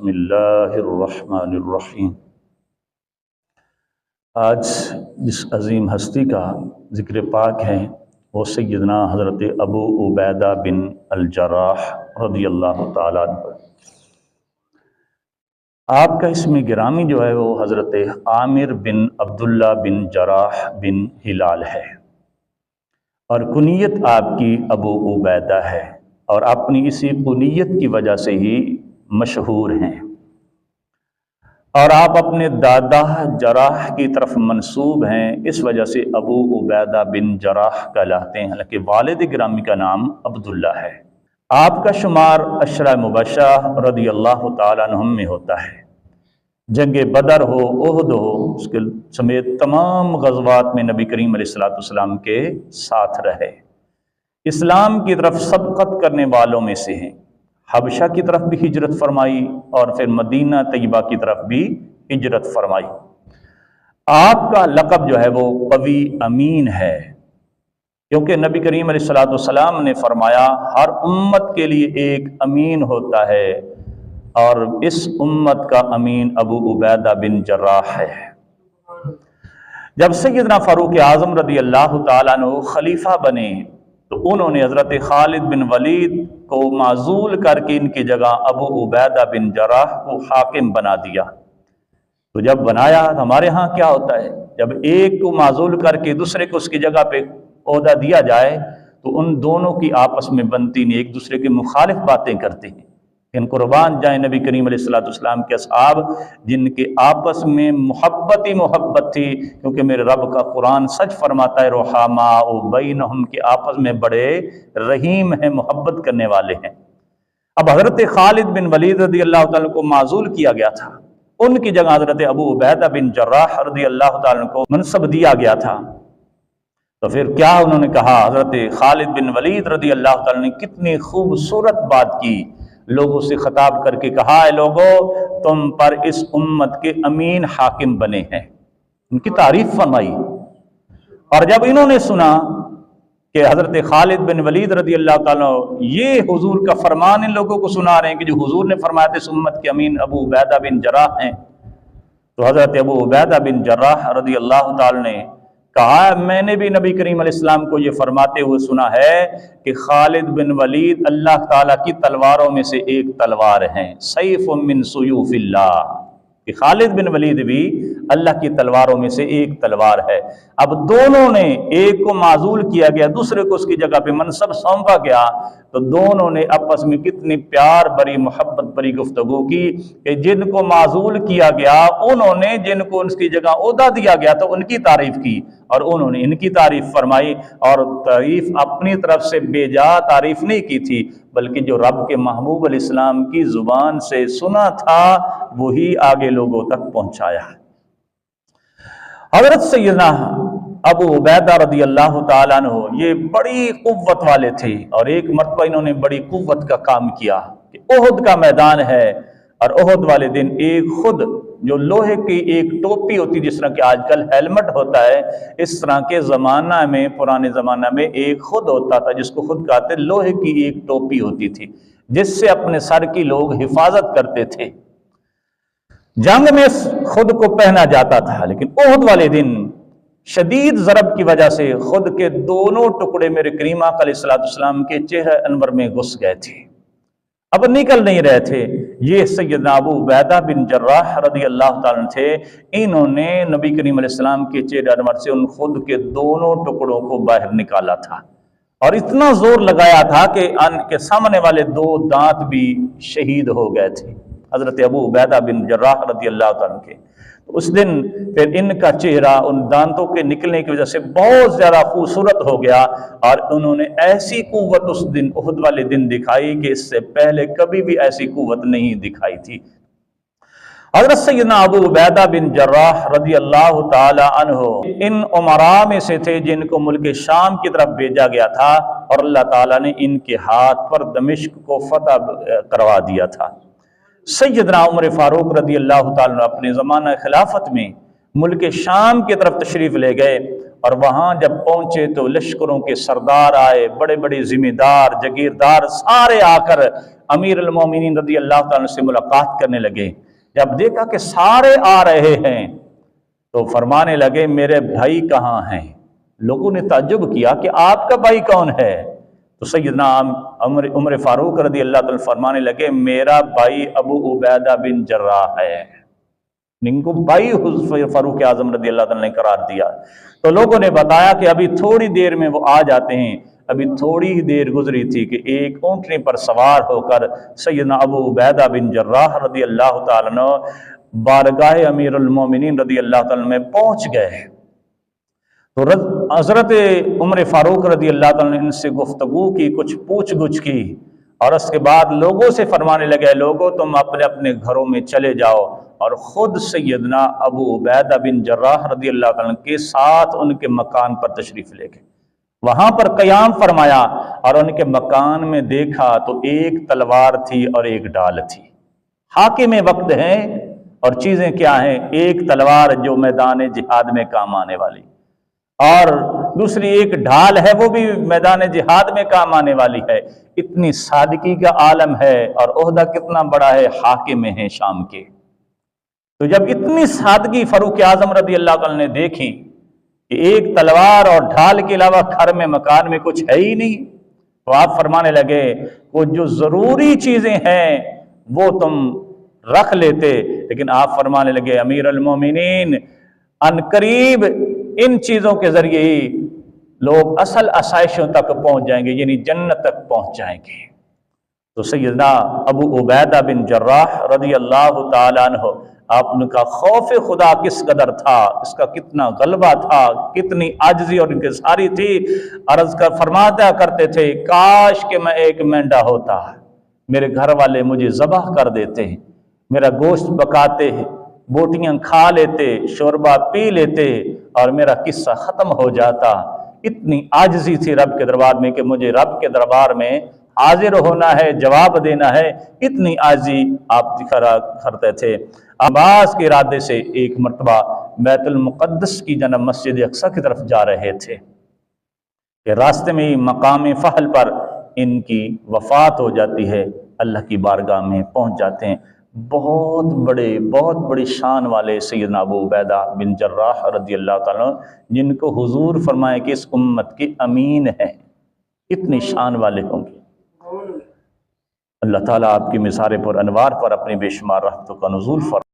بسم اللہ الرحمن الرحیم۔ آج جس عظیم ہستی کا ذکر پاک ہے وہ سیدنا حضرت ابو عبیدہ بن الجراح رضی اللہ تعالیٰ عنہ۔ آپ کا اسم گرامی جو ہے وہ حضرت عامر بن عبداللہ بن جراح بن ہلال ہے، اور کنیت آپ کی ابو عبیدہ ہے، اور اپنی اسی کنیت کی وجہ سے ہی مشہور ہیں، اور آپ اپنے دادا جراح کی طرف منسوب ہیں، اس وجہ سے ابو عبیدہ بن جراح کہلاتے ہیں، حالانکہ والد گرامی کا نام عبداللہ ہے۔ آپ کا شمار عشرہ مبشرہ رضی اللہ تعالیٰ عنہم میں ہوتا ہے۔ جنگ بدر ہو، احد ہو، اس کے سمیت تمام غزوات میں نبی کریم علیہ السلام کے ساتھ رہے۔ اسلام کی طرف سبقت کرنے والوں میں سے ہیں۔ حبشہ کی طرف بھی ہجرت فرمائی اور پھر مدینہ طیبہ کی طرف بھی ہجرت فرمائی۔ آپ کا لقب جو ہے وہ قوی امین ہے، کیونکہ نبی کریم علیہ السلام نے فرمایا ہر امت کے لیے ایک امین ہوتا ہے، اور اس امت کا امین ابو عبیدہ بن جراح ہے۔ جب سیدنا فاروق اعظم رضی اللہ تعالیٰ عنہ خلیفہ بنے تو انہوں نے حضرت خالد بن ولید کو معزول کر کے ان کی جگہ ابو عبیدہ بن جراح کو حاکم بنا دیا۔ تو جب بنایا تو ہمارے ہاں کیا ہوتا ہے، جب ایک کو معزول کر کے دوسرے کو اس کی جگہ پہ عہدہ دیا جائے تو ان دونوں کی آپس میں بنتی نہیں، ایک دوسرے کے مخالف باتیں کرتے ہیں۔ ان قربان جائیں نبی کریم علیہ السلام کے اصحاب جن کے آپس میں محبت ہی محبت تھی، کیونکہ میرے رب کا قرآن سچ فرماتا ہے رحماء بینہم، کے آپس میں بڑے رحیم ہیں، محبت کرنے والے ہیں۔ اب حضرت خالد بن ولید رضی اللہ تعالیٰ کو معزول کیا گیا تھا، ان کی جگہ حضرت ابو عبیدہ بن جراح رضی اللہ تعالیٰ کو منصب دیا گیا تھا۔ تو پھر کیا انہوں نے کہا، حضرت خالد بن ولید رضی اللہ تعالیٰ نے کتنی خوبصورت بات کی، لوگوں سے خطاب کر کے کہا اے لوگو تم پر اس امت کے امین حاکم بنے ہیں، ان کی تعریف فرمائی۔ اور جب انہوں نے سنا کہ حضرت خالد بن ولید رضی اللہ تعالیٰ یہ حضور کا فرمان ان لوگوں کو سنا رہے ہیں کہ جو حضور نے فرمایا تھا اس امت کے امین ابو عبیدہ بن جراح ہیں، تو حضرت ابو عبیدہ بن جراح رضی اللہ تعالیٰ نے کہا میں نے بھی نبی کریم علیہ السلام کو یہ فرماتے ہوئے سنا ہے کہ خالد بن ولید اللہ تعالیٰ کی تلواروں میں سے ایک تلوار ہیں، سیف من سیوف اللہ، کہ خالد بن ولید بھی اللہ کی تلواروں میں سے ایک تلوار ہے۔ اب دونوں نے، ایک کو معزول کیا گیا، دوسرے کو اس کی جگہ پہ منصب سونپا گیا، تو دونوں نے آپس میں کتنی پیار بری محبت بری گفتگو کی کہ جن کو معزول کیا گیا انہوں نے جن کو اس کی جگہ عہدہ دیا گیا تو ان کی تعریف کی، اور انہوں نے ان کی تعریف فرمائی، اور تعریف اپنی طرف سے بے جا تعریف نہیں کی تھی، بلکہ جو رب کے محبوب علیہ السلام کی زبان سے سنا تھا وہی آگے لوگوں تک پہنچایا۔ حضرت سیدنا ابو عبیدہ رضی اللہ تعالیٰ عنہ یہ بڑی قوت والے تھے، اور ایک مرتبہ انہوں نے بڑی قوت کا کام کیا کہ احد کا میدان ہے، اور احد والے دن ایک خود جو لوہے کی ایک ٹوپی ہوتی جس طرح کہ آج کل ہیلمٹ ہوتا ہے، اس طرح کے زمانہ میں، پرانے زمانہ میں ایک خود ہوتا تھا جس کو خود کہتے لوہے کی ایک ٹوپی ہوتی تھی جس سے اپنے سر کی لوگ حفاظت کرتے تھے۔ جنگ میں خود کو پہنا جاتا تھا، لیکن احد والے دن شدید ضرب کی وجہ سے خود کے دونوں ٹکڑے میرے کریم آقا علیہ السلام کے چہرہ انور میں گھس گئے تھے، اب نکل نہیں رہے تھے۔ یہ سیدنا ابو عبیدہ بن جراح رضی اللہ تعالیٰ تھے، انہوں نے نبی کریم علیہ السلام کے چہرہ انور سے ان خود کے دونوں ٹکڑوں کو باہر نکالا تھا، اور اتنا زور لگایا تھا کہ ان کے سامنے والے دو دانت بھی شہید ہو گئے تھے، حضرت ابو عبیدہ بن جراح رضی اللہ تعالیٰ کے۔ اس دن پھر ان کا چہرہ ان دانتوں کے نکلنے کی وجہ سے بہت زیادہ خوبصورت ہو گیا، اور انہوں نے ایسی قوت اس دن احد والے دن دکھائی کہ اس سے پہلے کبھی بھی ایسی قوت نہیں دکھائی تھی۔ حضرت سیدنا ابو عبیدہ بن جراح رضی اللہ تعالی عنہ ان عمراء میں سے تھے جن کو ملک شام کی طرف بھیجا گیا تھا، اور اللہ تعالیٰ نے ان کے ہاتھ پر دمشق کو فتح کروا دیا تھا۔ سیدنا عمر فاروق رضی اللہ تعالیٰ عنہ اپنے زمانہ خلافت میں ملک شام کی طرف تشریف لے گئے، اور وہاں جب پہنچے تو لشکروں کے سردار آئے، بڑے بڑے ذمہ دار جگیردار سارے آ کر امیر المومنین رضی اللہ تعالیٰ سے ملاقات کرنے لگے۔ جب دیکھا کہ سارے آ رہے ہیں تو فرمانے لگے میرے بھائی کہاں ہیں؟ لوگوں نے تعجب کیا کہ آپ کا بھائی کون ہے؟ تو سیدنا عمر فاروق رضی اللہ تعالیٰ فرمانے لگے میرا بھائی ابو عبیدہ بن جراح ہے، ان کو بھائی فاروق اعظم رضی اللہ تعالیٰ نے قرار دیا۔ تو لوگوں نے بتایا کہ ابھی تھوڑی دیر میں وہ آ جاتے ہیں۔ ابھی تھوڑی ہی دیر گزری تھی کہ ایک اونٹنی پر سوار ہو کر سیدنا ابو عبیدہ بن جراح رضی اللہ تعالیٰ عنہ بارگاہ امیر المومنین رضی اللہ تعالیٰ میں پہنچ گئے۔ تو حضرت عمر فاروق رضی اللہ تعالیٰ نے ان سے گفتگو کی، کچھ پوچھ گچھ کی، اور اس کے بعد لوگوں سے فرمانے لگے لوگوں تم اپنے اپنے گھروں میں چلے جاؤ، اور خود سیدنا ابو عبیدہ بن جراح رضی اللہ تعالیٰ کے ساتھ ان کے مکان پر تشریف لے گئے، وہاں پر قیام فرمایا، اور ان کے مکان میں دیکھا تو ایک تلوار تھی اور ایک ڈال تھی۔ حاکم وقت ہیں اور چیزیں کیا ہیں؟ ایک تلوار جو میدان جہاد میں کام آنے والی، اور دوسری ایک ڈھال ہے وہ بھی میدان جہاد میں کام آنے والی ہے۔ اتنی سادگی کا عالم ہے، اور عہدہ کتنا بڑا ہے، حاکم ہیں شام کے۔ تو جب اتنی سادگی فاروق اعظم رضی اللہ عنہ نے دیکھی کہ ایک تلوار اور ڈھال کے علاوہ گھر میں مکان میں کچھ ہے ہی نہیں، تو آپ فرمانے لگے وہ جو ضروری چیزیں ہیں وہ تم رکھ لیتے، لیکن آپ فرمانے لگے امیر المومنین عنقریب ان چیزوں کے ذریعے ہی لوگ اصل آسائشوں تک پہنچ جائیں گے، یعنی جنت تک پہنچ جائیں گے۔ تو سیدنا ابو عبیدہ بن جراح رضی اللہ تعالیٰ عنہ، آپ ان کا خوف خدا کس قدر تھا، اس کا کتنا غلبہ تھا، کتنی عاجزی اور انکساری تھی، عرض کر فرمایا کرتے تھے کاش کہ میں ایک مینڈا ہوتا، میرے گھر والے مجھے ذبح کر دیتے، میرا گوشت پکاتے، بوٹیاں کھا لیتے، شوربہ پی لیتے، اور میرا قصہ ختم ہو جاتا۔ اتنی عاجزی تھی رب کے دربار میں کہ مجھے رب کے دربار میں حاضر ہونا ہے، جواب دینا ہے، اتنی عاجزی آپ کرتے تھے۔ عباس کے ارادے سے ایک مرتبہ بیت المقدس کی جانب مسجد اقصی کی طرف جا رہے تھے کہ راستے میں ہی مقام فحل پر ان کی وفات ہو جاتی ہے، اللہ کی بارگاہ میں پہنچ جاتے ہیں۔ بہت بڑی شان والے سیدنا ابو عبیدہ بن جراح رضی اللہ تعالیٰ جن کو حضور فرمائے کہ اس امت کے امین ہیں، اتنی شان والے ہوں گے۔ اللہ تعالیٰ آپ کی مثال پر انوار پر اپنی بے شمار رحمتوں کا نزول فرمائے۔